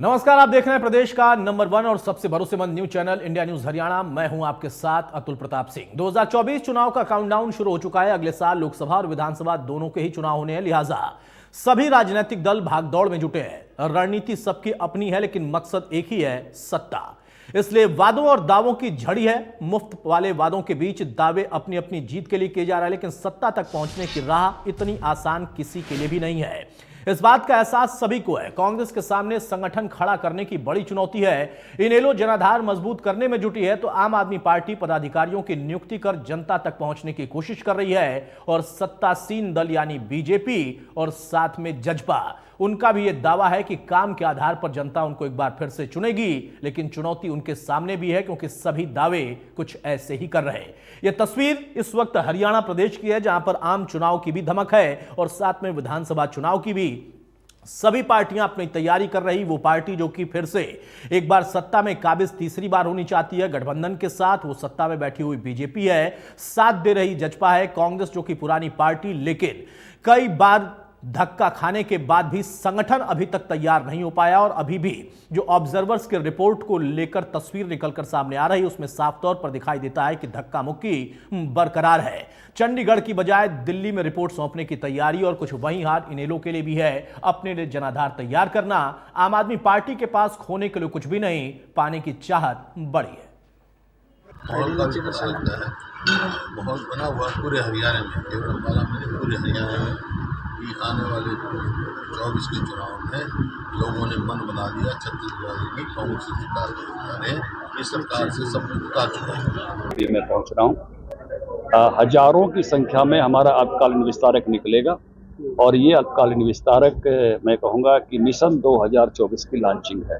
नमस्कार, आप देख रहे हैं प्रदेश का नंबर 1 और सबसे भरोसेमंद news channel India news Haryana. मैं हूं आपके साथ अतुल प्रताप सिंह। 2024 चुनाव का काउंटडाउन शुरू हो चुका है। अगले साल लोकसभा और विधानसभा दोनों के ही चुनाव होने हैं, लिहाजा सभी राजनीतिक दल भागदौड़ में जुटे हैं। रणनीति सबकी अपनी है, लेकिन मकसद एक ही है, सत्ता। इसलिए वादों और दावों की झड़ी है। मुफ्त वाले वादों के बीच दावे अपनी अपनी जीत के लिए किए जा रहे हैं, लेकिन सत्ता तक पहुंचने की राह इतनी आसान किसी के लिए भी नहीं है। इस बात का एहसास सभी को है। कांग्रेस के सामने संगठन खड़ा करने की बड़ी चुनौती है। इनेलो जनाधार मजबूत करने में जुटी है, तो आम आदमी पार्टी पदाधिकारियों की नियुक्ति कर जनता तक पहुंचने की कोशिश कर रही है। और सत्तासीन दल यानी बीजेपी और साथ में जजपा, उनका भी यह दावा है कि काम के आधार पर जनता उनको एक बार फिर से चुनेगी। लेकिन चुनौती उनके सामने भी है, क्योंकि सभी दावे कुछ ऐसे ही कर रहे हैं। यह तस्वीर इस वक्त हरियाणा प्रदेश की है, जहां पर आम चुनाव की भी धमक है और साथ में विधानसभा चुनाव की भी। सभी पार्टियां अपनी तैयारी कर रही। वो पार्टी जो कि फिर से एक बार सत्ता में काबिज तीसरी बार होनी चाहती है गठबंधन के साथ, वो सत्ता में बैठी हुई बीजेपी है। साथ दे रही जजपा है। कांग्रेस जो कि पुरानी पार्टी, लेकिन कई बार धक्का खाने के बाद भी संगठन अभी तक तैयार नहीं हो पाया। और अभी भी जो ऑब्जर्वर्स के रिपोर्ट को लेकर तस्वीर निकलकर सामने आ रही, उसमें साफ तौर पर दिखाई देता है कि धक्का मुक्की बरकरार है। चंडीगढ़ की बजाय दिल्ली में रिपोर्ट सौंपने की तैयारी, और कुछ वहीं हाथ इनेलो के लिए भी है, अपने लिए जनाधार तैयार करना। आम आदमी पार्टी के पास खोने के लिए कुछ भी नहीं, पाने की चाहत बड़ी है। बहुत बना हुआ पूरे हरियाणा में, केवल बाला में पूरे हरियाणा में कि आने वाले 24 के चुनाव में लोगों ने मन बना लिया, छत्तीसगढ़ में कांग्रेस सरकार को इस सरकार से सब उतार चुका है। मैं पहुंच रहा हूं। हजारों की संख्या में हमारा अल्पकालीन विस्तारक निकलेगा, और ये अल्पकालीन विस्तारक मैं कहूँगा कि मिशन 2024 की लॉन्चिंग है।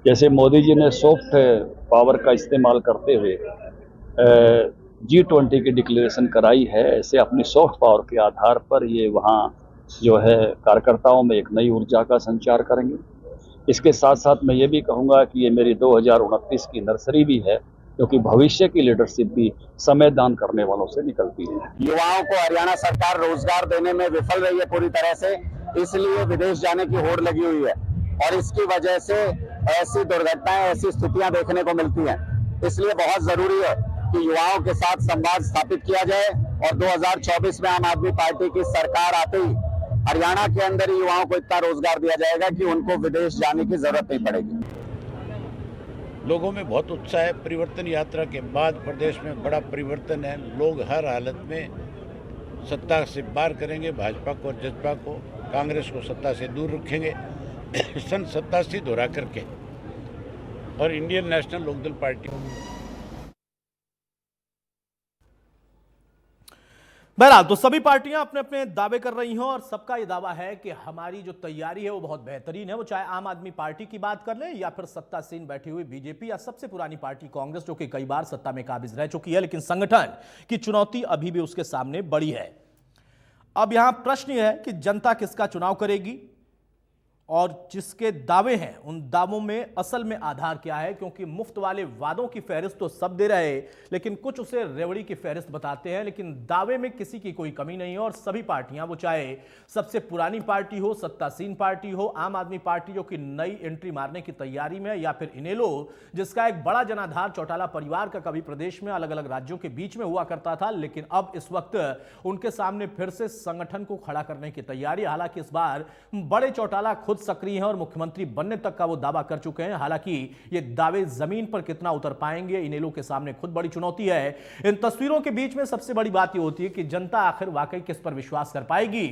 जैसे मोदी जी ने सॉफ्ट पावर का इस्तेमाल करते हुए G20 की डिक्लेरेशन कराई है, ऐसे अपनी सॉफ्ट पावर के आधार पर ये वहाँ जो है कार्यकर्ताओं में एक नई ऊर्जा का संचार करेंगे। इसके साथ साथ मैं ये भी कहूँगा कि ये मेरी 2029 की नर्सरी भी है, क्योंकि भविष्य की लीडरशिप भी समय दान करने वालों से निकलती है। युवाओं को हरियाणा सरकार रोजगार देने में विफल रही है पूरी तरह से, इसलिए विदेश जाने की होड़ लगी हुई है, और इसकी वजह से ऐसी दुर्घटनाएं, ऐसी स्थितियां देखने को मिलती हैं। इसलिए बहुत जरूरी है कि युवाओं के साथ संवाद स्थापित किया जाए, और 2024 में आम आदमी पार्टी की सरकार आते ही हरियाणा के अंदर ही युवाओं को इतना रोजगार दिया जाएगा कि उनको विदेश जाने की जरूरत नहीं पड़ेगी। लोगों में बहुत उत्साह है। परिवर्तन यात्रा के बाद प्रदेश में बड़ा परिवर्तन है। लोग हर हालत में सत्ता से बाहर करेंगे भाजपा को और जजपा को, कांग्रेस को सत्ता से दूर रखेंगे सन 87 दोहरा करके, और इंडियन नेशनल लोकदल पार्टी। बहरहाल तो सभी पार्टियां अपने अपने दावे कर रही हैं, और सबका यह दावा है कि हमारी जो तैयारी है वो बहुत बेहतरीन है। वो चाहे आम आदमी पार्टी की बात कर ले, या फिर सत्तासीन बैठी हुई बीजेपी, या सबसे पुरानी पार्टी कांग्रेस जो कि कई बार सत्ता में काबिज रह चुकी है। लेकिन संगठन की चुनौती अभी भी उसके सामने बड़ी है। अब यहां प्रश्न यह है कि जनता किसका चुनाव करेगी, और जिसके दावे हैं उन दावों में असल में आधार क्या है। क्योंकि मुफ्त वाले वादों की फहरिस्त तो सब दे रहे, लेकिन कुछ उसे रेवड़ी की फहरिस्त बताते हैं, लेकिन दावे में किसी की कोई कमी नहीं है। और सभी पार्टियां, वो चाहे सबसे पुरानी पार्टी हो, सत्तासीन पार्टी हो, आम आदमी पार्टी जो कि नई एंट्री मारने की तैयारी में, या फिर इनेलो जिसका एक बड़ा जनाधार चौटाला परिवार का कभी प्रदेश में अलग अलग राज्यों के बीच में हुआ करता था, लेकिन अब इस वक्त उनके सामने फिर से संगठन को खड़ा करने की तैयारी। हालांकि इस बार बड़े चौटाला खुद सक्रिय हैं और मुख्यमंत्री बनने तक का वो दावा कर चुके हैं। हालांकि ये दावे जमीन पर कितना उतर पाएंगे, इनेलो के सामने खुद बड़ी चुनौती है। इन तस्वीरों के बीच में सबसे बड़ी बात ये होती है कि जनता आखिर वाकई किस पर विश्वास कर पाएगी,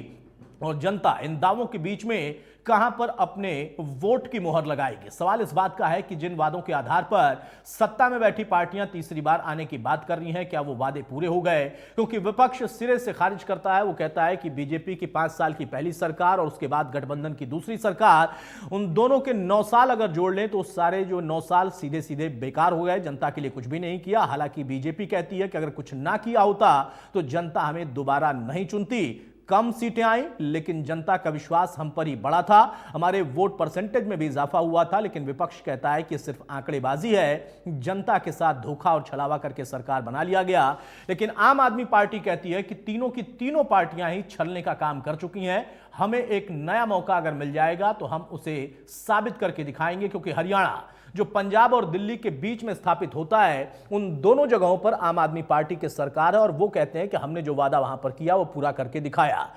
और जनता इन दावों के बीच में कहां पर अपने वोट की मोहर लगाएगी। सवाल इस बात का है कि जिन वादों के आधार पर सत्ता में बैठी पार्टियां तीसरी बार आने की बात कर रही हैं, क्या वो वादे पूरे हो गए? क्योंकि विपक्ष सिरे से खारिज करता है। वो कहता है कि बीजेपी की 5 साल की पहली सरकार और उसके बाद गठबंधन की दूसरी सरकार, उन दोनों के 9 साल अगर जोड़ लें तो सारे जो 9 साल सीधे सीधे बेकार हो गए, जनता के लिए कुछ भी नहीं किया। हालांकि बीजेपी कहती है कि अगर कुछ ना किया होता तो जनता हमें दोबारा नहीं चुनती। कम सीटें आई, लेकिन जनता का विश्वास हम पर ही बढ़ा था। हमारे वोट परसेंटेज में भी इजाफा हुआ था। लेकिन विपक्ष कहता है कि सिर्फ आंकड़ेबाजी है, जनता के साथ धोखा और छलावा करके सरकार बना लिया गया। लेकिन आम आदमी पार्टी कहती है कि तीनों की तीनों पार्टियां ही छलने का काम कर चुकी हैं। हमें एक नया मौका अगर मिल जाएगा तो हम उसे साबित करके दिखाएंगे, क्योंकि हरियाणा जो पंजाब और दिल्ली के बीच में स्थापित होता है, उन दोनों जगहों पर आम आदमी पार्टी की सरकार है और वो कहते हैं कि हमने जो वादा वहां पर किया वो पूरा करके दिखाया।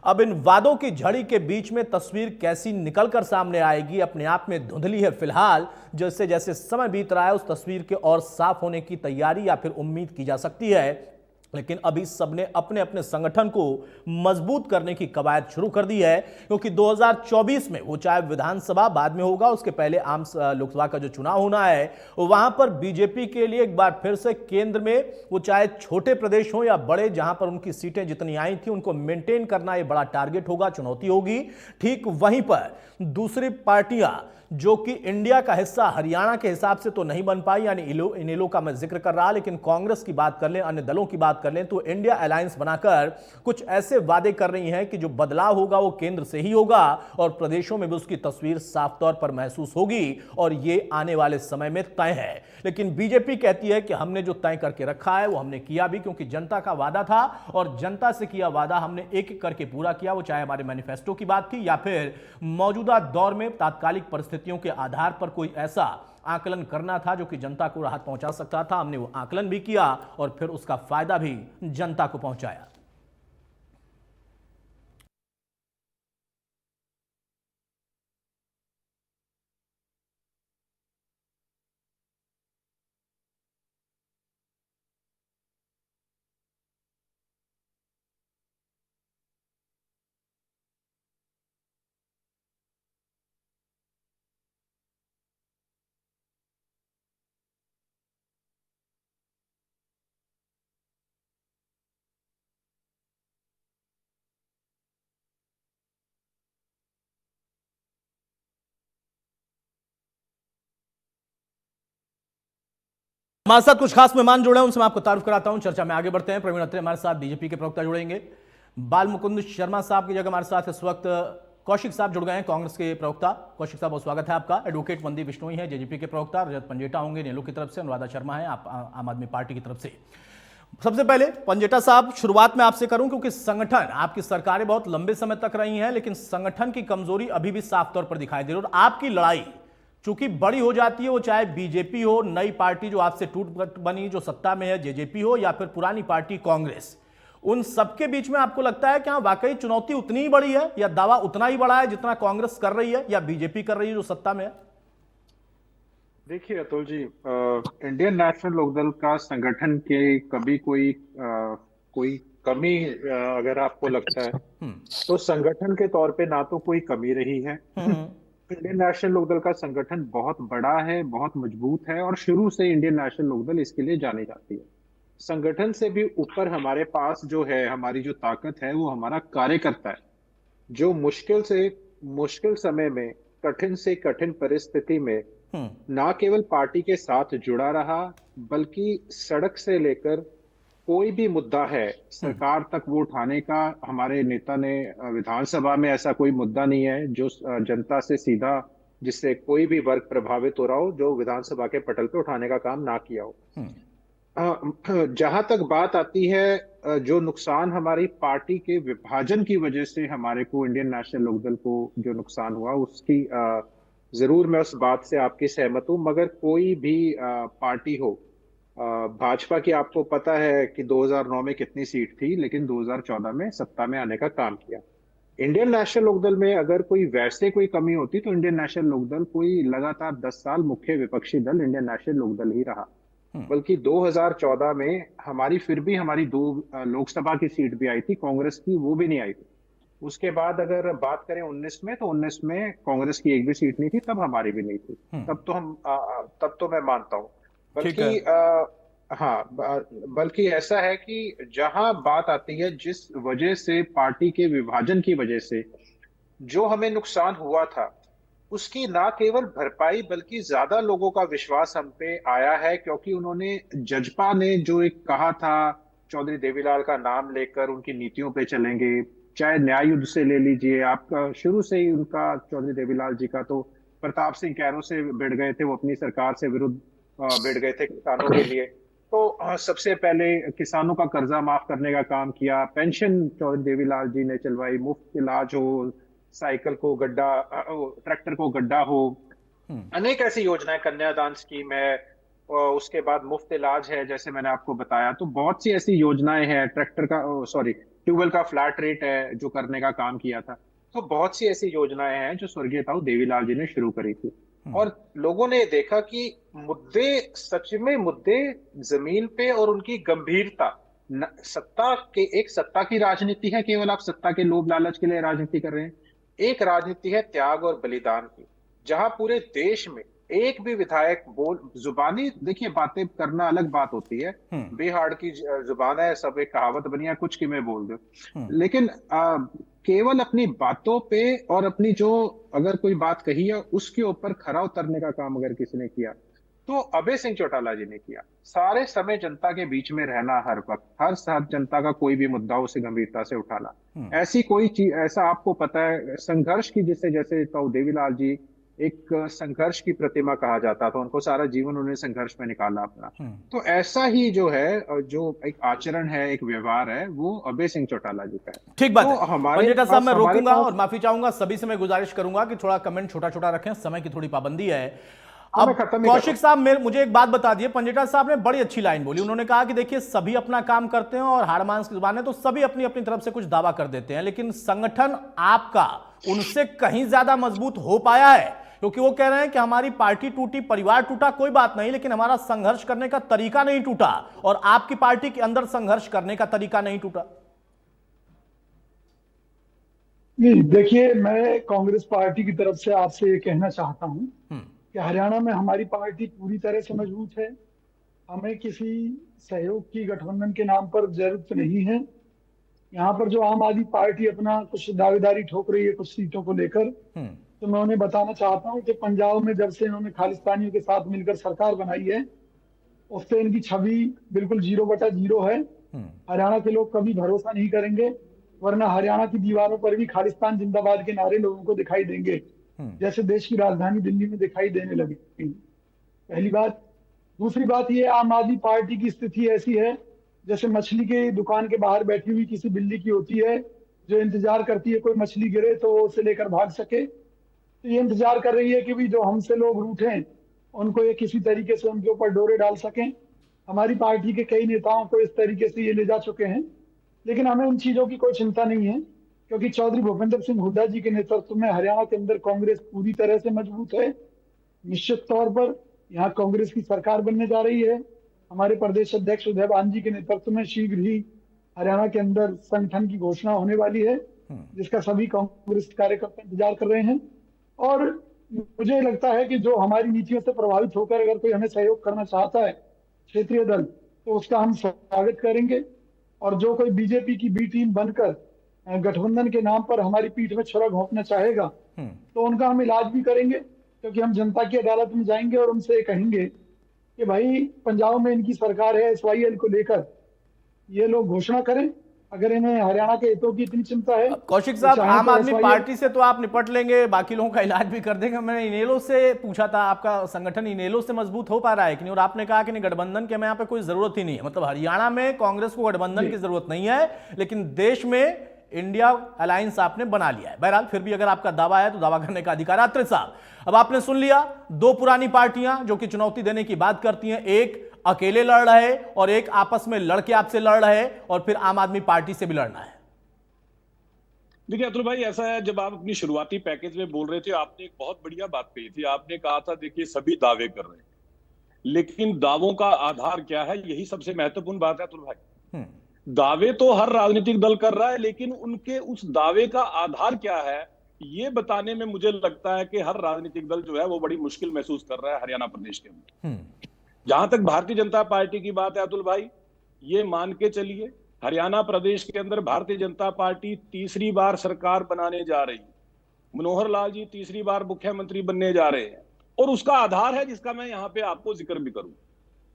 अब इन वादों की झड़ी के बीच में तस्वीर कैसी निकलकर सामने आएगी, अपने आप में धुंधली है फिलहाल। जैसे जैसे समय बीत रहा है, उस तस्वीर के और साफ होने की तैयारी या फिर उम्मीद की जा सकती है। लेकिन अभी सबने अपने अपने संगठन को मजबूत करने की कवायद शुरू कर दी है, क्योंकि 2024 में वो चाहे विधानसभा बाद में होगा, उसके पहले आम लोकसभा का जो चुनाव होना है, वहां पर बीजेपी के लिए एक बार फिर से केंद्र में, वो चाहे छोटे प्रदेश हो या बड़े, जहां पर उनकी सीटें जितनी आई थी उनको मेंटेन करना ये बड़ा टारगेट होगा, चुनौती होगी। ठीक वहीं पर दूसरी पार्टियां जो कि इंडिया का हिस्सा हरियाणा के हिसाब से तो नहीं बन पाई, यानी इनेलो का मैं जिक्र कर रहा, लेकिन कांग्रेस की बात कर लें, अन्य दलों की बात कर लें, तो इंडिया अलायंस बनाकर कुछ ऐसे वादे कर रही हैं कि जो बदलाव होगा वो केंद्र से ही होगा और प्रदेशों में भी उसकी तस्वीर साफ तौर पर महसूस होगी, और ये आने वाले समय में तय है। लेकिन बीजेपी कहती है कि हमने जो तय करके रखा है वो हमने किया भी, क्योंकि जनता का वादा था और जनता से किया वादा हमने एक एक करके पूरा किया। वो चाहे हमारे मैनिफेस्टो की बात थी या फिर मौजूदा दौर में तात्कालिक परिस्थितियों के आधार पर कोई ऐसा आकलन करना था जो कि जनता को राहत पहुंचा सकता था, हमने वो आकलन भी किया और फिर उसका फायदा भी जनता को पहुंचाया। हमारे साथ कुछ खास मेहमान जुड़े हैं, उनसे मैं आपको तारुफ कराता हूं। चर्चा में आगे बढ़ते हैं। प्रवीण अत्रे हमारे साथ बीजेपी के प्रवक्ता जुड़ेंगे। बाल मुकुंद शर्मा साहब की जगह हमारे साथ इस वक्त कौशिक साहब जुड़ गए हैं, कांग्रेस के प्रवक्ता। कौशिक साहब बहुत स्वागत है आपका। एडवोकेट वंदी बिश्नोई है जेजेपी के प्रवक्ता, रजत पंजेटा होंगे नेलो की तरफ से, अनुराधा शर्मा है आप आम आदमी पार्टी की तरफ से। सबसे पहले पंजेटा साहब, शुरुआत में आपसे करूं, क्योंकि संगठन, आपकी सरकारें बहुत लंबे समय तक रही हैं, लेकिन संगठन की कमजोरी अभी भी साफ तौर पर दिखाई दे रही है और आपकी लड़ाई चूंकि बड़ी हो जाती है, वो चाहे बीजेपी हो, नई पार्टी जो आपसे टूट बनी जो सत्ता में है जेजेपी हो, या फिर पुरानी पार्टी कांग्रेस, उन सबके बीच में आपको लगता है कि हाँ वाकई चुनौती उतनी ही बड़ी है या दावा उतना ही बड़ा है जितना कांग्रेस कर रही है या बीजेपी कर रही है जो सत्ता में है? देखिए अतुल जी, इंडियन नेशनल लोकदल का संगठन के कभी कोई कमी अगर आपको लगता है तो संगठन के तौर पे ना तो कोई कमी रही है। इंडियन नेशनल लोकदल का संगठन बहुत बड़ा है, बहुत मजबूत है और शुरू से इंडियन नेशनल लोकदल इसके लिए जानी जाती है। संगठन से भी ऊपर हमारे पास जो है, हमारी जो ताकत है वो हमारा कार्यकर्ता है, जो मुश्किल समय में, कठिन से कठिन परिस्थिति में ना केवल पार्टी के साथ जुड़ा रहा, बल्कि सड़क से लेकर कोई भी मुद्दा है सरकार तक वो उठाने का हमारे नेता ने, विधानसभा में ऐसा कोई मुद्दा नहीं है जो जनता से सीधा, जिससे कोई भी वर्ग प्रभावित हो रहा हो, जो विधानसभा के पटल पे उठाने का काम ना किया हो। जहां तक बात आती है जो नुकसान हमारी पार्टी के विभाजन की वजह से हमारे को, इंडियन नेशनल लोकदल को जो नुकसान हुआ, उसकी जरूर मैं उस बात से आपकी सहमत हूं। मगर कोई भी पार्टी हो, भाजपा की आपको पता है कि 2009 में कितनी सीट थी, लेकिन 2014 में सत्ता में आने का काम किया। इंडियन नेशनल लोकदल में अगर कोई कमी होती तो इंडियन नेशनल लोकदल कोई लगातार 10 साल मुख्य विपक्षी दल इंडियन नेशनल लोकदल ही रहा। बल्कि 2014 में हमारी 2 लोकसभा की सीट भी आई थी कांग्रेस की, वो भी नहीं आई थी। उसके बाद अगर बात करें 19 में, तो 19 में कांग्रेस की एक भी सीट नहीं थी, तब हमारी भी नहीं थी। तब तो मैं मानता हूँ। बल्कि ऐसा है कि जहां बात आती है, जिस वजह से पार्टी के विभाजन की वजह से जो हमें नुकसान हुआ था, उसकी ना केवल भरपाई बल्कि ज्यादा लोगों का विश्वास हम पे आया है, क्योंकि उन्होंने, जजपा ने जो एक कहा था, चौधरी देवीलाल का नाम लेकर उनकी नीतियों पे चलेंगे, चाहे न्याय युद्ध से ले लीजिए, आपका शुरू से ही उनका चौधरी देवीलाल जी का तो प्रताप सिंह कैरो से भिड़ गए थे, वो अपनी सरकार से विरुद्ध भिड़ गए थे किसानों के लिए। तो सबसे पहले किसानों का कर्जा माफ करने का काम किया, पेंशन चौधरी देवीलाल जी ने चलवाई, मुफ्त इलाज हो, साइकिल को गड्ढा, ट्रैक्टर को गड्ढा हो, अनेक ऐसी योजनाएं, कन्यादान स्कीम है, और उसके बाद मुफ्त इलाज है जैसे मैंने आपको बताया। तो बहुत सी ऐसी योजनाएं हैं, ट्रैक्टर का सॉरी ट्यूबवेल का फ्लैट रेट है जो करने का काम किया था। तो बहुत सी ऐसी योजनाएं हैं जो स्वर्गीय ताऊ देवीलाल जी ने शुरू करी थी। और लोगों ने देखा कि मुद्दे, सच में मुद्दे जमीन पे और उनकी गंभीरता, सत्ता के, एक सत्ता की राजनीति है, केवल आप सत्ता के लोभ लालच के लिए राजनीति कर रहे हैं। एक राजनीति है त्याग और बलिदान की, जहां पूरे देश में एक भी विधायक बोल, जुबानी देखिए बातें करना अलग बात होती है, बेहाड़ की जुबान है, सब एक कहावत बनी है, कुछ की मैं बोल दो, लेकिन केवल अपनी बातों पे और अपनी जो अगर कोई बात कही है उसके ऊपर खरा उतरने का काम अगर किसी ने किया तो अभय सिंह चौटाला जी ने किया। सारे समय जनता के बीच में रहना, हर वक्त हर साथ जनता का कोई भी मुद्दा उसे गंभीरता से उठाना, ऐसी कोई चीज, ऐसा आपको पता है संघर्ष की, जिसे जैसे ताऊ देवीलाल जी एक संघर्ष की प्रतिमा कहा जाता था, उनको सारा जीवन उन्होंने संघर्ष में निकाला अपना। तो ऐसा ही जो है, जो एक आचरण है, एक व्यवहार है, वो अभय सिंह चौटाला जी का है। ठीक बात तो है हमारे पंजेटा साहब, मैं हमारे रोकूंगा पास- और माफी चाहूंगा, सभी से मैं गुजारिश करूंगा कि थोड़ा कमेंट छोटा छोटा रखें, समय की थोड़ी पाबंदी है। हाँ, अब मैं खत्म ही कर कौशिक साहब मुझे एक बात बता दिए, पंजेटा साहब ने बड़ी अच्छी लाइन बोली, उन्होंने कहा कि देखिए सभी अपना काम करते हैं और हाड़ मांस की जुबान है तो सभी अपनी अपनी तरफ से कुछ दावा कर देते हैं, लेकिन संगठन आपका उनसे कहीं ज्यादा मजबूत हो पाया है, क्योंकि वो कह रहे हैं कि हमारी पार्टी टूटी, परिवार टूटा, कोई बात नहीं, लेकिन हमारा संघर्ष करने का तरीका नहीं टूटा, और आपकी पार्टी के अंदर संघर्ष करने का तरीका नहीं टूटा। नहीं, देखिए मैं कांग्रेस पार्टी की तरफ से आपसे ये कहना चाहता हूं कि हरियाणा में हमारी पार्टी पूरी तरह से मजबूत है। हमें किसी सहयोग की गठबंधन के नाम पर जरूरत नहीं है। यहाँ पर जो आम आदमी पार्टी अपना कुछ दावेदारी ठोक रही है कुछ सीटों को लेकर, तो मैं उन्हें बताना चाहता हूँ कि पंजाब में जब से इन्होंने खालिस्तानियों के साथ मिलकर सरकार बनाई है, उससे इनकी छवि बिल्कुल 0/0 है। हरियाणा के लोग कभी भरोसा नहीं करेंगे, वरना हरियाणा की दीवारों पर भी खालिस्तान जिंदाबाद के नारे लोगों को दिखाई देंगे, जैसे देश की राजधानी दिल्ली में दिखाई देने लगे। पहली बात। दूसरी बात, ये आम आदमी पार्टी की स्थिति ऐसी है जैसे मछली की दुकान के बाहर बैठी हुई किसी बिल्ली की होती है, जो इंतजार करती है कोई मछली गिरे तो वो उसे लेकर भाग सके। तो ये इंतजार कर रही है कि भी जो हमसे लोग रूठे उनको ये किसी तरीके से उनके ऊपर डोरे डाल सकें। हमारी पार्टी के कई नेताओं को इस तरीके से ये ले जा चुके हैं, लेकिन हमें उन चीजों की कोई चिंता नहीं है, क्योंकि चौधरी भूपेंद्र सिंह हुड्डा जी के नेतृत्व में हरियाणा के अंदर कांग्रेस पूरी तरह से मजबूत है। निश्चित तौर पर यहाँ कांग्रेस की सरकार बनने जा रही है। हमारे प्रदेश अध्यक्ष उदय भान जी के नेतृत्व में शीघ्र ही हरियाणा के अंदर संगठन की घोषणा होने वाली है, जिसका सभी कांग्रेस कार्यकर्ता इंतजार कर रहे हैं। और मुझे लगता है कि जो हमारी नीतियों से प्रभावित होकर अगर कोई हमें सहयोग करना चाहता है क्षेत्रीय दल, तो उसका हम स्वागत करेंगे। और जो कोई बीजेपी की बी टीम बनकर गठबंधन के नाम पर हमारी पीठ में छुरा घोंपना चाहेगा, तो उनका हम इलाज भी करेंगे, क्योंकि हम जनता की अदालत में जाएंगे और उनसे कहेंगे कि भाई पंजाब में इनकी सरकार है, SYL को लेकर ये लोग घोषणा करें, अगर इन्हें हरियाणा के हितों की इतनी चिंता है। कौशिक साहब, तो आम आदमी SYL पार्टी से तो आप निपट लेंगे, बाकी लोगों का इलाज भी कर देंगे। मैंने इनेलो से पूछा था, आपका संगठन इनेलो से मजबूत हो पा रहा है कि नहीं, और आपने कहा कि नहीं, गठबंधन के हमें यहाँ पे कोई जरूरत ही नहीं है। मतलब हरियाणा में कांग्रेस को गठबंधन की जरूरत नहीं है, लेकिन देश में इंडिया अलायंस आपने बना लिया है। बहरहाल फिर भी अगर आपका दावा है तो दावा करने का अधिकार है। अत्रे साहब, अब आपने सुन लिया, दो पुरानी पार्टियां जो कि चुनौती देने की बात करती हैं, एक अकेले लड़ रहे और एक आपस में लड़के आपसे लड़ रहे, और फिर आम आदमी पार्टी से भी लड़ना है। देखिए अतुल भाई, ऐसा है, जब आप अपनी शुरुआती पैकेज में बोल रहे थे, आपने एक बहुत बढ़िया बात कही थी। आपने कहा था देखिए सभी दावे कर रहे हैं, लेकिन दावों का आधार क्या है, यही सबसे महत्वपूर्ण बात है अतुल भाई। दावे तो हर राजनीतिक दल कर रहा है, लेकिन उनके उस दावे का आधार क्या है, ये बताने में मुझे लगता है कि हर राजनीतिक दल जो है वो बड़ी मुश्किल महसूस कर रहा है हरियाणा प्रदेश के अंदर। जहां तक भारतीय जनता पार्टी की बात है अतुल भाई, ये मान के चलिए हरियाणा प्रदेश के अंदर भारतीय जनता पार्टी तीसरी बार सरकार बनाने जा रही है। मनोहर लाल जी तीसरी बार मुख्यमंत्री बनने जा रहे हैं, और उसका आधार है जिसका मैं यहाँ पे आपको जिक्र भी करूं।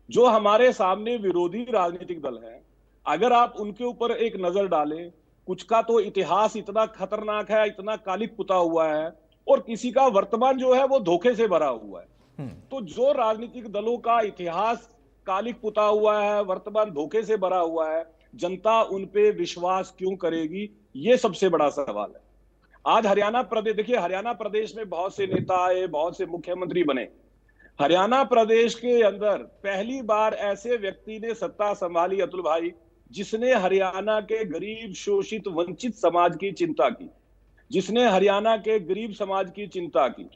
जो हमारे सामने विरोधी राजनीतिक दल है, अगर आप उनके ऊपर एक नजर डालें कुछ का तो इतिहास इतना खतरनाक है, इतना कालिक पुता हुआ है, और किसी का वर्तमान जो है वो धोखे से भरा हुआ है। तो जो राजनीतिक दलों का इतिहास कालिक पुता हुआ है, वर्तमान धोखे से भरा हुआ है, जनता उन पे विश्वास क्यों करेगी, ये सबसे बड़ा सवाल है। आज हरियाणा प्रदेश देखिए, हरियाणा प्रदेश में बहुत से नेता आए, बहुत से मुख्यमंत्री बने। हरियाणा प्रदेश के अंदर पहली बार ऐसे व्यक्ति ने सत्ता संभाली अतुल भाई, जिसने हरियाणा के गरीब, शोषित, वंचित समाज की चिंता की, जिसने हरियाणा के गरीब समाज की चिंता की।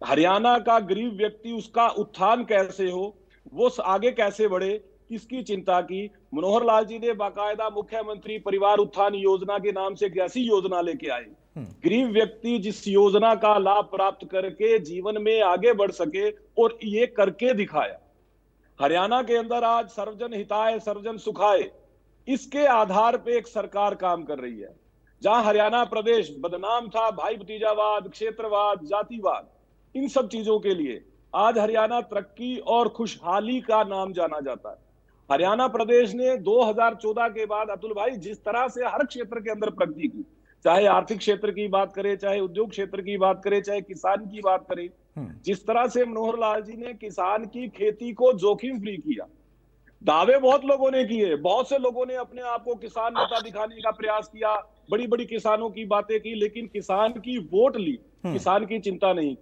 हरियाणा का गरीब व्यक्ति, उसका उत्थान कैसे हो, वो आगे कैसे बढ़े, इसकी चिंता की। मनोहर लाल जी ने बाकायदा मुख्यमंत्री परिवार उत्थान योजना के नाम से एक ऐसी योजना लेके आए, गरीब व्यक्ति जिस योजना का लाभ प्राप्त करके जीवन में आगे बढ़ सके, और ये करके दिखाया। हरियाणा के अंदर आज सर्वजन हिताय सर्वजन सुखाय, इसके आधार पे एक सरकार काम कर रही है। जहां हरियाणा प्रदेश बदनाम था भाई भतीजावाद, क्षेत्रवाद, जातिवाद, इन सब चीजों के लिए, आज हरियाणा तरक्की और खुशहाली का नाम जाना जाता है। हरियाणा प्रदेश ने 2014 के बाद अतुल भाई जिस तरह से हर क्षेत्र के अंदर प्रगति की, चाहे आर्थिक क्षेत्र की बात करें, चाहे उद्योग क्षेत्र की बात करें, चाहे किसान की बात करें, जिस तरह से मनोहर लाल जी ने किसान की खेती को जोखिम फ्री किया। दावे बहुत लोगों ने किए, बहुत से लोगों ने अपने आप को किसान नेता दिखाने का प्रयास किया, बड़ी बड़ी किसानों की बातें की, लेकिन किसान की वोट ली, किसान की चिंता नहीं।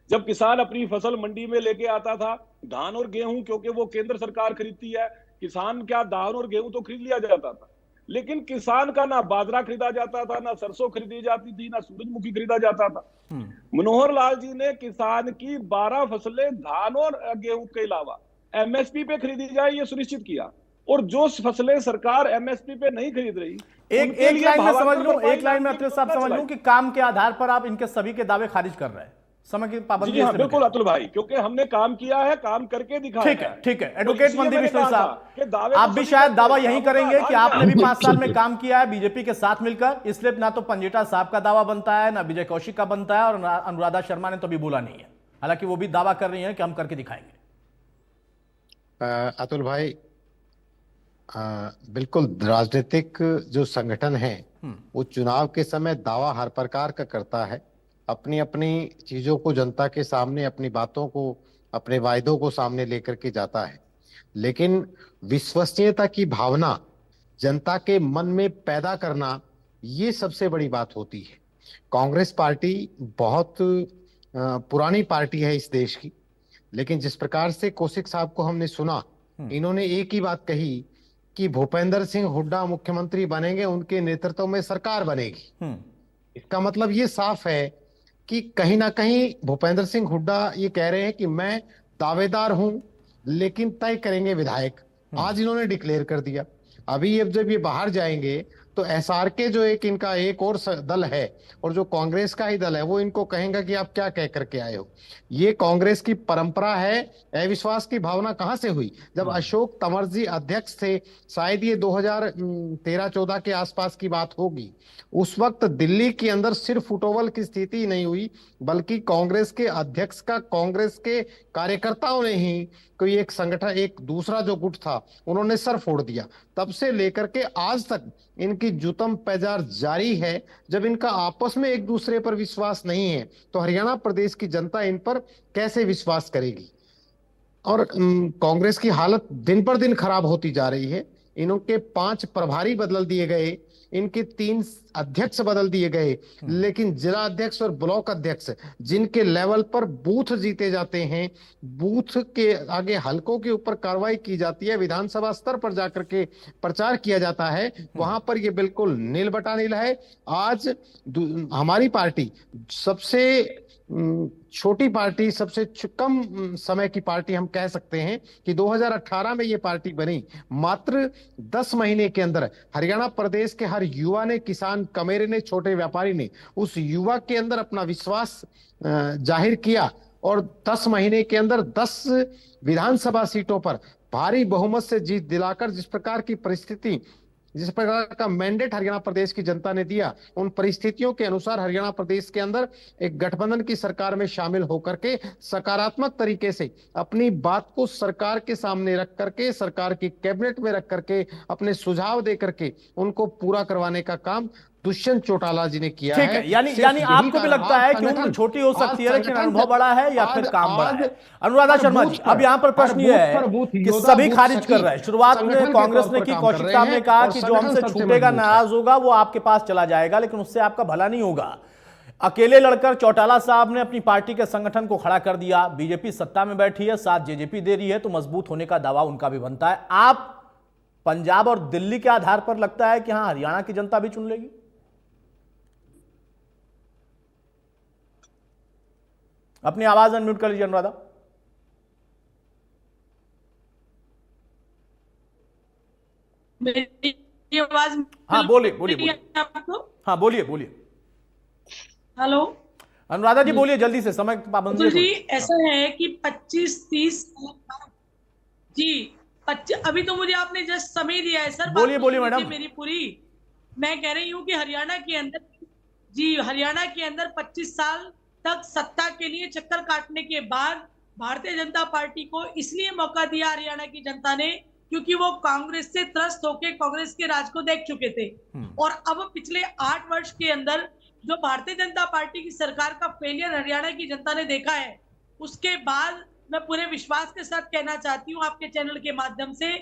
जब किसान अपनी फसल मंडी में लेके आता था, धान और गेहूं, क्योंकि वो केंद्र सरकार खरीदती है, किसान क्या धान और गेहूं तो खरीद लिया जाता था, लेकिन किसान का ना बाजरा खरीदा जाता था, ना सरसों खरीदी जाती थी, ना सूरजमुखी खरीदा जाता था। मनोहर लाल जी ने किसान की 12 फसलें धान और गेहूं के अलावा एमएसपी पे खरीदी जाए, ये सुनिश्चित किया। और जो फसलें सरकार एमएसपी पे नहीं खरीद रही, एक लाइन में समझ लूं, एक लाइन में अतुल साहब समझ लूं कि काम के आधार पर आप इनके सभी के दावे खारिज कर रहे हैं। समय की पाबंदी। हाँ, बिल्कुल अतुल भाई, क्योंकि हमने काम किया है, काम करके दिखाया। ठीक है। एडवोकेट मनदीप बिश्नोई साहब, आप भी शायद दावा यही करेंगे कि आपने भी 5 साल में काम किया है बीजेपी के साथ मिलकर, इसलिए ना तो पंजेटा साहब का दावा बनता है, ना विजय कौशिक का बनता है, और अनुराधा शर्मा ने तो अभी बोला नहीं है, हालांकि वो भी दावा कर रही है कि हम करके दिखाएंगे। अतुल भाई, बिल्कुल राजनीतिक जो संगठन है वो चुनाव के समय दावा हर प्रकार का करता है, अपनी अपनी चीजों को जनता के सामने, अपनी बातों को, अपने वायदों को सामने लेकर के जाता है, लेकिन विश्वसनीयता की भावना जनता के मन में पैदा करना, ये सबसे बड़ी बात होती है। कांग्रेस पार्टी बहुत पुरानी पार्टी है इस देश की, लेकिन जिस प्रकार से कौशिक साहब को हमने सुना, इन्होंने एक ही बात कही कि भूपेंद्र सिंह हुड्डा मुख्यमंत्री बनेंगे, उनके नेतृत्व में सरकार बनेगी। इसका मतलब ये साफ है कि कहीं ना कहीं भूपेंद्र सिंह हुड्डा ये कह रहे हैं कि मैं दावेदार हूं, लेकिन तय करेंगे विधायक। आज इन्होंने डिक्लेयर कर दिया। अभी अब जब ये बाहर जाएंगे तो एसआरके जो एक इनका एक और दल है, और जो कांग्रेस का ही दल है, वो इनको कहेंगे कि आप क्या कह करके आए हो। ये कांग्रेस की परंपरा है। अविश्वास की भावना कहां से हुई? जब अशोक तंवर जी अध्यक्ष थे, शायद ये 2013-14 के आसपास की बात होगी, उस वक्त दिल्ली के अंदर सिर्फ फुटोवल की स्थिति नहीं हुई, बल्कि कांग्रेस के अध्यक्ष का कांग्रेस के कार्यकर्ताओं ने ही कोई एक संगठन, एक दूसरा जो गुट था, उन्होंने सर फोड़ दिया। तब से लेकर के आज तक इनकी जुतम पैजार जारी है। जब इनका आपस में एक दूसरे पर विश्वास नहीं है, तो हरियाणा प्रदेश की जनता इन पर कैसे विश्वास करेगी? और कांग्रेस की हालत दिन पर दिन खराब होती जा रही है। इनके 5 प्रभारी बदल दिए गए, इनके 3 अध्यक्ष बदल दिए गए, लेकिन जिला अध्यक्ष और ब्लॉक अध्यक्ष जिनके लेवल पर बूथ जीते जाते हैं, बूथ के आगे हलकों के ऊपर कार्रवाई की जाती है, विधानसभा स्तर पर जाकर के प्रचार किया जाता है, वहां पर ये बिल्कुल नील बटा नील है। आज हमारी पार्टी सबसे छोटी पार्टी, सबसे कम समय की पार्टी हम कह सकते हैं कि 2018 में ये पार्टी बनी। मात्र 10 महीने के अंदर हरियाणा प्रदेश के हर युवा ने, किसान, कमेरे ने, छोटे व्यापारी ने उस युवा के अंदर अपना विश्वास जाहिर किया, और 10 महीने के अंदर 10 विधानसभा सीटों पर भारी बहुमत से जीत दिलाकर जिस प्रकार की परिस्थिति जिस प्रकार का मैंडेट हरियाणा प्रदेश की जनता ने दिया, उन परिस्थितियों के अनुसार हरियाणा प्रदेश के अंदर एक गठबंधन की सरकार में शामिल होकर के सकारात्मक तरीके से अपनी बात को सरकार के सामने रख करके, सरकार की कैबिनेट में रख करके, अपने सुझाव दे करके उनको पूरा करवाने का काम दुष्यंत चौटाला जी ने किया ठीक है। यानी आपको भी लगता है कि उम्र छोटी हो सकती है लेकिन अनुभव बड़ा है या फिर काम बड़ा है? अनुराधा शर्मा जी, अब यहाँ पर प्रश्न ये है कि सभी खारिज कर रहे हैं। शुरुआत में कांग्रेस ने की, कौशिक साहब ने कहा कि जो हमसे छूटेगा, नाराज होगा, वो आपके पास चला जाएगा, लेकिन उससे आपका भला नहीं होगा। अकेले लड़कर चौटाला साहब ने अपनी पार्टी के संगठन को खड़ा कर दिया। बीजेपी सत्ता में बैठी है, साथ जेजेपी दे रही है, तो मजबूत होने का दावा उनका भी बनता है। आप पंजाब और दिल्ली के आधार पर लगता है कि हां, हरियाणा की जनता भी चुन लेगी? अपनी आवाज अनम्यूट कर लीजिए अनुराधा। मेरी आवाज? हाँ बोलिए। आपको? हाँ बोलिए। हेलो अनुराधा जी, बोलिए जल्दी से, समय की पाबंदी है। जी, ऐसा है कि 25-30 जी 25, अभी तो मुझे आपने जस्ट समय दिया है सर। बोलिए मैडम। मेरी पूरी, मैं कह रही हूँ कि हरियाणा के अंदर 25 साल तक सत्ता के लिए चक्कर काटने के बाद भारतीय जनता पार्टी को इसलिए मौका दिया हरियाणा की जनता ने क्योंकि वो कांग्रेस से त्रस्त होकर कांग्रेस के राज को देख चुके थे। और अब पिछले 8 वर्ष के अंदर जो भारतीय जनता पार्टी की सरकार का फेलियर हरियाणा की जनता ने देखा है, उसके बाद मैं पूरे विश्वास के साथ कहना चाहती हूँ आपके चैनल के माध्यम से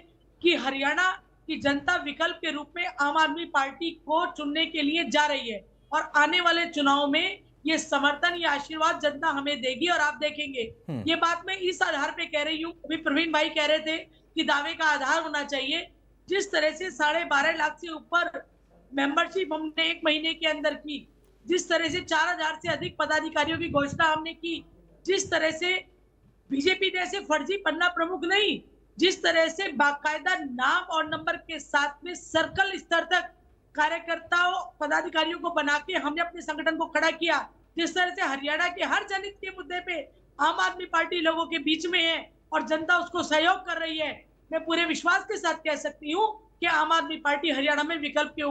कि हरियाणा की जनता विकल्प के रूप में आम आदमी पार्टी को चुनने के लिए जा रही है और आने वाले चुनाव में ये समर्थन, ये आशीर्वाद जनता हमें देगी और आप देखेंगे। ये बात मैं इस आधार पे कह रही हूँ, अभी प्रवीण भाई कह रहे थे कि दावे का आधार होना चाहिए। जिस तरह से 12.5 लाख से ऊपर मेंबरशिप हमने 1 महीने के अंदर की, जिस तरह से 4000 से अधिक पदाधिकारियों की घोषणा हमने की, जिस तरह से बीजेपी जैसे फर्जी पन्ना प्रमुख नहीं, जिस तरह से बाकायदा नाम और नंबर के साथ में सर्कल स्तर तक कार्यकर्ताओं, पदाधिकारियों को बना के हमने अपने संगठन को खड़ा किया, जिस तरह से हरियाणा के हर जनहित के मुद्दे पे आम आदमी पार्टी लोगों के बीच में है और जनता उसको सहयोग कर रही है, मैं पूरे विश्वास के साथ कह सकती हूँ कि आम आदमी पार्टी हरियाणा में विकल्प के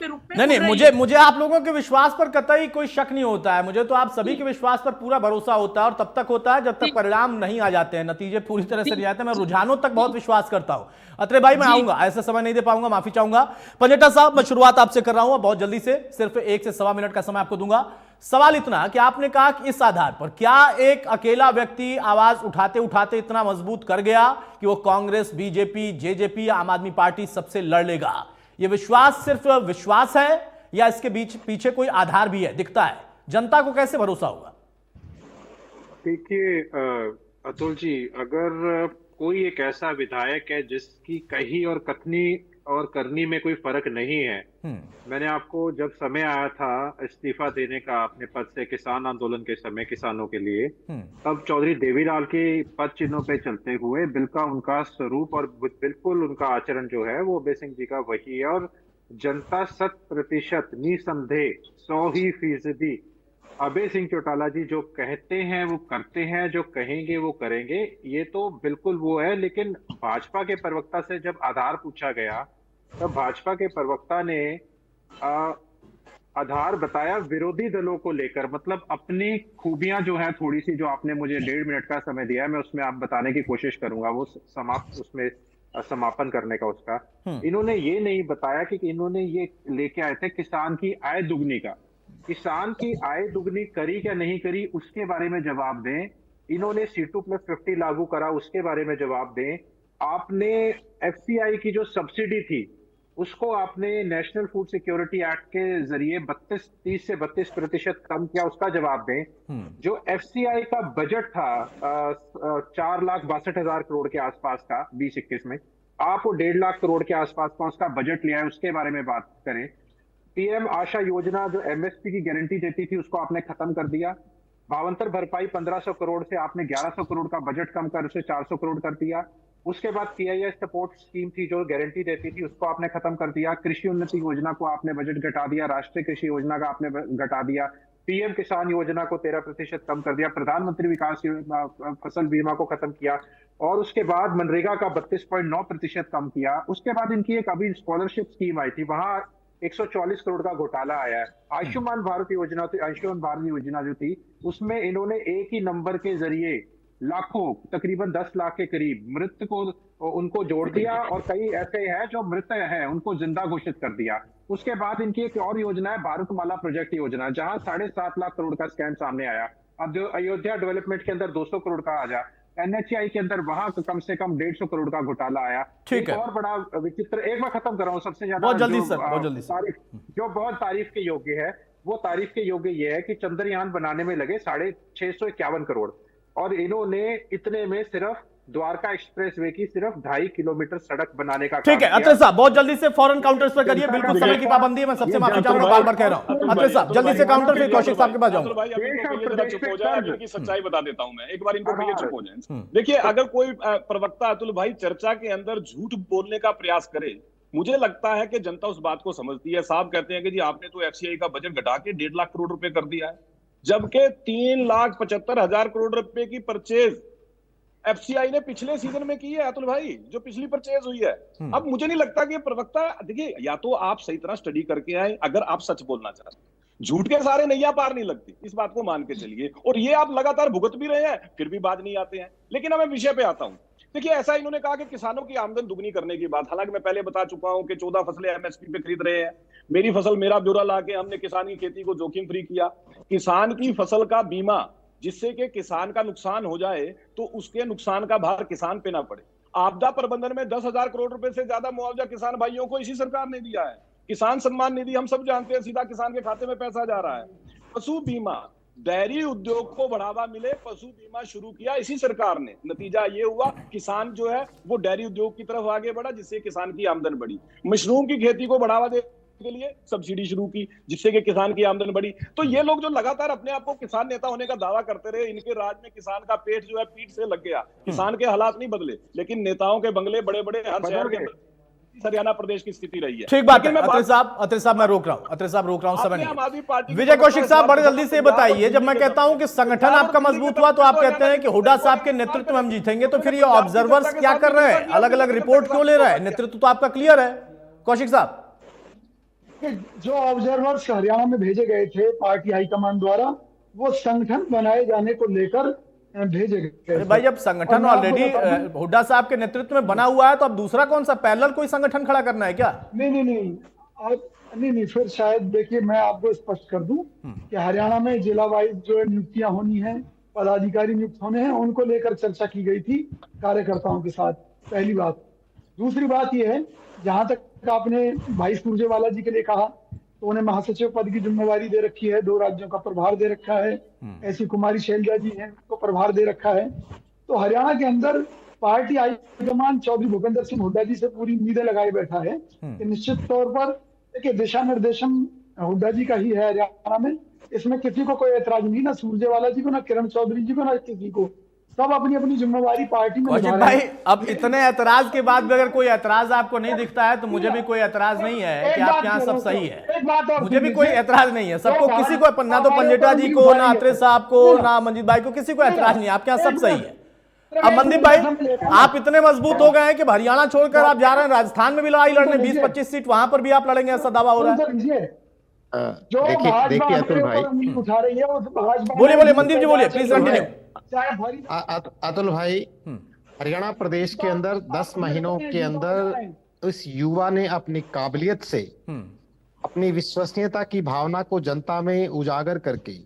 रूप में नहीं, मुझे आप लोगों के विश्वास पर कतई कोई शक नहीं होता है। मुझे तो आप सभी के विश्वास पर पूरा भरोसा होता है और तब तक होता है जब तक परिणाम नहीं आ जाते हैं, नतीजे पूरी तरह से नहीं आते। मैं रुझानों तक बहुत विश्वास करता हूं। अत्रे भाई, मैं आऊंगा, ऐसा समय नहीं दे पाऊंगा, माफी चाहूंगा। पंजेटा साहब, मैं शुरुआत आपसे कर रहा हूं बहुत जल्दी से, सिर्फ 1 से सवा मिनट का समय आपको दूंगा। सवाल इतना कि आपने कहा कि इस आधार पर क्या एक अकेला व्यक्ति आवाज उठाते उठाते इतना मजबूत कर गया कि वो कांग्रेस, बीजेपी, जेजेपी, आम आदमी पार्टी सबसे लड़ लेगा? ये विश्वास सिर्फ विश्वास है या इसके पीछे कोई आधार भी है, दिखता है? जनता को कैसे भरोसा होगा? देखिए अतुल जी, अगर कोई एक ऐसा विधायक है जिसकी कही और कथनी और करनी में कोई फर्क नहीं है, मैंने आपको जब समय आया था इस्तीफा देने का अपने पद से किसान आंदोलन के समय किसानों के लिए, तब चौधरी देवीलाल के पद चिन्हों पे चलते हुए बिल्कुल उनका स्वरूप और बिल्कुल उनका आचरण जो है वो अभय सिंह जी का वही है। और जनता 100% निसंदेह 100% अभय सिंह चौटाला जी जो कहते हैं वो करते हैं, जो कहेंगे वो करेंगे, ये तो बिल्कुल वो है। लेकिन भाजपा के प्रवक्ता से जब आधार पूछा गया तब भाजपा के प्रवक्ता ने आधार बताया विरोधी दलों को लेकर, मतलब अपनी खूबियां जो है थोड़ी सी, जो आपने मुझे 1.5 मिनट का समय दिया है, मैं उसमें आप बताने की कोशिश करूंगा, वो समापन करने का उसका। इन्होंने ये नहीं बताया कि इन्होंने ये लेके आए थे किसान की आय दुगनी का। किसान की आय दुगनी करी क्या नहीं करी उसके बारे में जवाब दें। इन्होंने C2+50 लागू करा उसके बारे में जवाब दें। आपने FCI की जो सब्सिडी थी उसको आपने नेशनल फूड सिक्योरिटी एक्ट के जरिए 30 से 32% कम किया, उसका जवाब दें। जो FCI का बजट था 4,62,000 करोड़ के आसपास का 2021 में, आप वो 1.5 लाख करोड़ के आसपास का उसका बजट लिया है, उसके बारे में बात करें। PM आशा योजना जो MSP की गारंटी देती थी उसको आपने खत्म कर दिया। भावांतर भरपाई 1500 करोड़ से आपने 1100 करोड़ का बजट कम कर उसे 400 करोड़ कर दिया। उसके बाद PIS सपोर्ट स्कीम थी जो गारंटी देती थी, उसको आपने खत्म कर दिया। कृषि उन्नति योजना को आपने बजट घटा दिया, राष्ट्रीय कृषि योजना का आपने घटा दिया, PM किसान योजना को 13% कम कर दिया, प्रधानमंत्री विकास फसल बीमा को खत्म किया। और उसके बाद मनरेगा का 32.9% कम किया। उसके बाद इनकी एक अभी स्कॉलरशिप स्कीम आई थी, वहां 144 करोड़ का घोटाला आया है। आयुष्मान भारत योजना, तो आयुष्मान भारत योजना जो थी उसमें इन्होंने एक ही नंबर के जरिए लाखों, तकरीबन 10 लाख के करीब मृत को उनको जोड़ दिया, और कई ऐसे हैं जो मृत हैं उनको जिंदा घोषित कर दिया। उसके बाद इनकी एक और योजना है भारतमाला प्रोजेक्ट योजना, जहां 7.5 लाख करोड़ का स्कैम सामने आया। अब जो अयोध्या डेवलपमेंट के अंदर 200 करोड़ का आ जा, एनएचआई के अंदर वहां कम से कम 150 करोड़ का घोटाला आया। ठीक है, और बड़ा विचित्र, एक बार खत्म कर रहा हूं, सबसे ज्यादा बहुत जल्दी सर, बहुत जल्दी तारीफ, जो बहुत तारीफ के योग्य है, वो तारीफ के योग्य ये है कि चंद्रयान बनाने में लगे 651 करोड़, और इन्होंने इतने में सिर्फ द्वारका एक्सप्रेसवे की सिर्फ 2.5 किलोमीटर सड़क बनाने का ठीक है। अत्रे साहब बहुत जल्दी से फौरन काउंटर्स पर करिए, बिल्कुल समय की पाबंदी है, मैं सबसे माफी चाहूंगा, बार बार कह रहा हूं। अत्रे साहब जल्दी से काउंटर, फिर कौशिक साहब के पास जाऊंगा। चुप हो जाए, इनकी सच्चाई बता देता हूं मैं, एक बार इनको कहिए चुप हो जाए। देखिए, अगर कोई प्रवक्ता अतुल भाई चर्चा के अंदर झूठ बोलने का प्रयास करे, मुझे लगता है कि जनता उस बात को समझती है। साहब कहते हैं कि जी आपने तो एफसीआई का बजट घटा के 1.5 लाख करोड़ रुपए कर दिया है, जबकि 3,75,000 करोड़ रुपए की परचेज एफसीआई ने पिछले सीजन में की है अतुल भाई, जो पिछली परचेज हुई है। अब मुझे नहीं लगता कि ये प्रवक्ता, देखिए या तो आप सही तरह स्टडी करके आए, अगर आप सच बोलना चाहते हैं। झूठ के सारे नैया पार नहीं लगती, इस बात को मान के चलिए, और ये आप लगातार भुगत भी रहे हैं, फिर भी बात नहीं आते हैं। लेकिन अब मैं विषय पे आता हूं। देखिए, ऐसा इन्होंने कहा कि किसानों की आमदन दुगनी करने की बात, हालांकि मैं पहले बता चुका हूं कि 14 फसलें एमएसपी पे खरीद रहे हैं। मेरी फसल मेरा ब्यौरा लाके हमने किसान की खेती को जोखिम फ्री किया। किसान की फसल का बीमा, जिससे कि किसान का नुकसान हो जाए तो उसके नुकसान का भार किसान पे ना पड़े। आपदा प्रबंधन में 10,000 करोड़ रुपए से ज्यादा मुआवजा किसान भाइयों को इसी सरकार ने दिया है। किसान सम्मान निधि हम सब जानते हैं, सीधा किसान के खाते में पैसा जा रहा है। पशु बीमा, डेयरी उद्योग को बढ़ावा मिले, पशु बीमा शुरू किया इसी सरकार ने। नतीजा ये हुआ, किसान जो है वो डेयरी उद्योग की तरफ आगे बढ़ा, जिससे किसान की आमदन बढ़ी। मशरूम की खेती को बढ़ावा दे के लिए सब्सिडी शुरू की, जिससे कि किसान की आमदन बढ़ी। तो ये लोग जो लगातार अपने आप को किसान नेता होने का दावा करते रहे, इनके राज में किसान का पेट जो है पीठ से लग गया। किसान के हालात नहीं बदले, लेकिन नेताओं के बंगले बड़े बड़े हर शहर के अंदर हरियाणा प्रदेश की स्थिति रही है। ठीक बात है अत्रे साहब मैं रोक रहा हूं, अत्रे साहब रोक रहा हूं, समय नहीं। विजय कौशिक साहब बड़े जल्दी से बताइए, जब मैं कहता हूं कि संगठन आपका मजबूत हुआ, तो आप कहते हैं कि हुड्डा साहब के नेतृत्व में हम जीतेंगे, तो फिर ये ऑब्जर्वर्स क्या कर रहे हैं, अलग अलग रिपोर्ट क्यों ले रहे हैं? नेतृत्व तो आपका क्लियर है कौशिक साहब। जो ऑब्जर्वर्स हरियाणा में भेजे गए थे पार्टी हाईकमान द्वारा, वो संगठन बनाए जाने को लेकर भेजे गए। भाई जब संगठन ऑलरेडी हुड्डा साहब के नेतृत्व में बना हुआ है, तो अब दूसरा कौन सा पैरेलल कोई संगठन खड़ा करना है क्या? नहीं, फिर शायद देखिए, मैं आपको स्पष्ट कर दूं कि हरियाणा में जिला वाइज जो नियुक्तियां होनी है, पदाधिकारी नियुक्त होने हैं, उनको लेकर चर्चा की गई थी कार्यकर्ताओं के साथ, पहली बात। दूसरी बात यह है, जहां तक आपने भाई सुरजेवाला जी के लिए कहा, तो उन्हें महासचिव पद की जिम्मेवारी दे रखी है, 2 राज्यों का प्रभार दे रखा है। ऐसी कुमारी शैलजा जी हैं, उनको प्रभार दे रखा है। तो हरियाणा के अंदर पार्टी हाईकमान चौधरी भूपेंद्र सिंह हुड्डा जी से पूरी उम्मीदें लगाए बैठा है कि निश्चित तौर पर देखिए दिशा निर्देशन हुड्डा जी का ही है हरियाणा में। इसमें किसी को कोई ऐतराज नहीं, ना सुरजेवाला जी को, ना किरण चौधरी जी को, ना किसी को। सब अपनी अपनी जिम्मेवारी पार्टी में निभा रहे हैं। अब इतने ऐतराज के बाद भी अगर कोई ऐतराज आपको नहीं दिखता है, तो मुझे भी कोई ऐतराज नहीं है कि आपके यहाँ सब सही है। मुझे भी कोई ऐतराज नहीं है, सबको, किसी को, ना तो पंजेटा जी को, ना अत्रे साहब को, ना मंजीत भाई को, किसी को ऐतराज नहीं है, आपके यहाँ सब सही है। अब मनदीप भाई, आप इतने मजबूत हो गए हैं कि हरियाणा छोड़कर आप जा रहे हैं राजस्थान में भी लड़ाई लड़ने, 20-25 सीट वहां पर भी आप लड़ेंगे, ऐसा दावा हो रहा है। देखिए अतुल भाई, बोलिए मनदीप जी, बोलिए प्लीज कंटिन्यू। अतुल भाई, हरियाणा प्रदेश के अंदर 10 महीनों के अंदर इस युवा ने अपनी काबिलियत से अपनी विश्वसनीयता की भावना को जनता में उजागर करके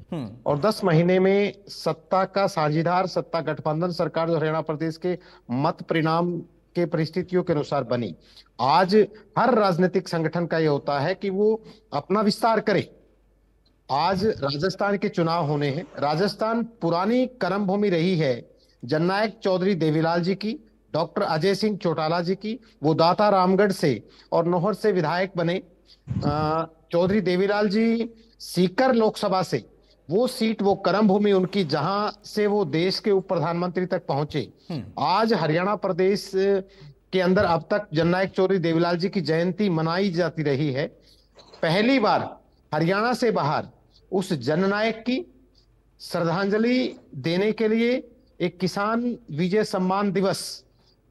और 10 महीने में सत्ता का साझीदार, सत्ता गठबंधन सरकार जो हरियाणा प्रदेश के मत परिणाम के परिस्थितियों के अनुसार बनी। आज हर राजनीतिक संगठन का यह होता है कि वो अपना विस्तार करे। आज राजस्थान के चुनाव होने हैं। राजस्थान पुरानी कर्म भूमि रही है जननायक चौधरी देवीलाल जी की, डॉक्टर अजय सिंह चौटाला जी की। वो दाता रामगढ़ से और नोहर से विधायक बने। चौधरी देवीलाल जी सीकर लोकसभा से, वो सीट, वो कर्म भूमि उनकी, जहां से वो देश के उप प्रधानमंत्री तक पहुंचे। आज हरियाणा प्रदेश के अंदर अब तक जननायक चौधरी देवीलाल जी की जयंती मनाई जाती रही है। पहली बार हरियाणा से बाहर उस जननायक की श्रद्धांजलि देने के लिए एक किसान विजय सम्मान दिवस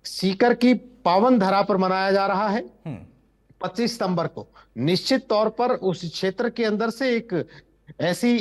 सीकर की पावन धरा पर मनाया जा रहा है 25 सितंबर को। निश्चित तौर पर उस क्षेत्र के अंदर से एक ऐसी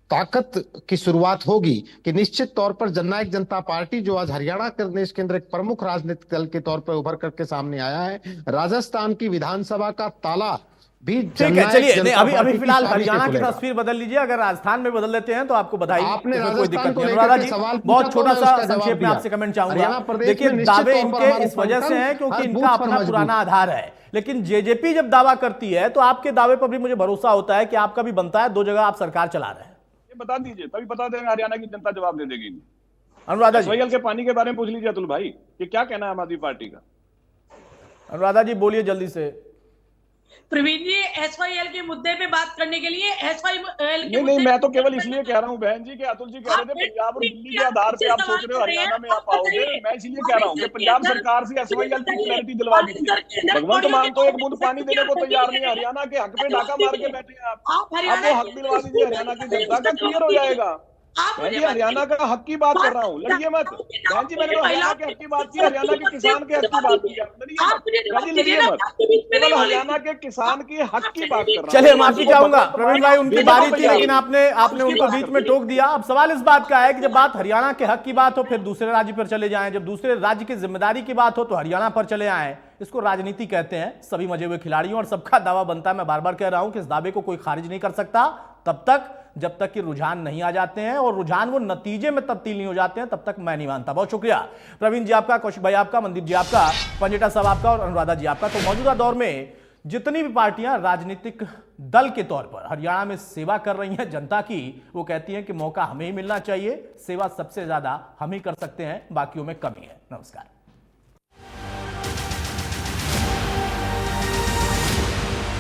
ताकत की शुरुआत होगी कि निश्चित तौर पर जननायक जनता पार्टी, जो आज हरियाणा प्रदेश के अंदर एक प्रमुख राजनीतिक दल के तौर पर उभर करके सामने आया है, राजस्थान की विधानसभा का ताला भी ठीक है। चलिए अभी फिलहाल हरियाणा की तस्वीर बदल लीजिए, अगर राजस्थान में बदल लेते हैं तो आपको बधाई, आपने कोई दिक्कत नहीं। अनुराधा जी, बहुत छोटा सा संक्षेप में आपसे कमेंट चाहूंगा। देखिए, दावे इनके इस वजह से हैं क्योंकि इनका अपना पुराना आधार है, लेकिन जेजेपी जब दावा करती है तो आपके दावे पर भी मुझे भरोसा होता है कि आपका भी बनता है। 2 जगह आप सरकार चला रहे हैं, ये बता दीजिए, तभी बता देंगे हरियाणा की जनता जवाब दे देगी। अनुराधा जी, SYL के पानी के बारे में पूछ लीजिए अतुल भाई कि क्या कहना है आम आदमी पार्टी का। अनुराधा जी बोलिए जल्दी से। प्रवीण जी, SYL के मुद्दे पे बात करने के लिए SYL के नहीं, मैं तो केवल इसलिए कह रहा हूँ बहन जी कि अतुल जी कह रहे थे पंजाब और दिल्ली के आधार पे आप सोच रहे हो हरियाणा में आप आओगे। मैं इसलिए कह रहा हूँ कि पंजाब सरकार से SYL की क्लैरिटी दिलवा दीजिए। भगवंत मान तो एक बूंद पानी देने को तैयार नहीं है, हरियाणा के हक पे डाका मार के बैठे हैं आप वो हक दिलवा दीजिए हरियाणा की जनता का, क्लियर हो जाएगा। मैं जी हरियाणा का हक की बात कर रहा हूँ, लड़िए मत बहन जी। मैंने हरियाणा के हक की बात की, हरियाणा के किसान के हक की बात की, लड़िए मत, केवल हरियाणा के किसान की हक की बात कर रहा हूँ। चलिए, माफी चाहूंगा प्रवीण भाई, उनकी बारी थी लेकिन आपने उनको बीच में टोक दिया। अब सवाल इस बात का है कि जब बात हरियाणा के हक की बात हो फिर दूसरे राज्य पर चले जाएं, जब दूसरे राज्य की जिम्मेदारी की बात हो तो हरियाणा पर चले आए। इसको राजनीति कहते हैं, सभी मजे हुए खिलाड़ियों और सबका दावा बनता है। मैं बार बार कह रहा हूं कि इस दावे को कोई खारिज नहीं कर सकता तब तक जब तक कि रुझान नहीं आ जाते हैं, और रुझान वो नतीजे में तब्दील नहीं हो जाते हैं तब तक मैं नहीं मानता। बहुत शुक्रिया प्रवीण जी आपका, कौशिक भाई आपका, मनदीप जी आपका, पंजेटा साहब आपका और अनुराधा जी आपका। तो मौजूदा दौर में जितनी भी पार्टियां राजनीतिक दल के तौर पर हरियाणा में सेवा कर रही हैं जनता की, वो कहती हैं कि मौका हमें ही मिलना चाहिए, सेवा सबसे ज्यादा हम ही कर सकते हैं, बाकियों में कमी है। नमस्कार।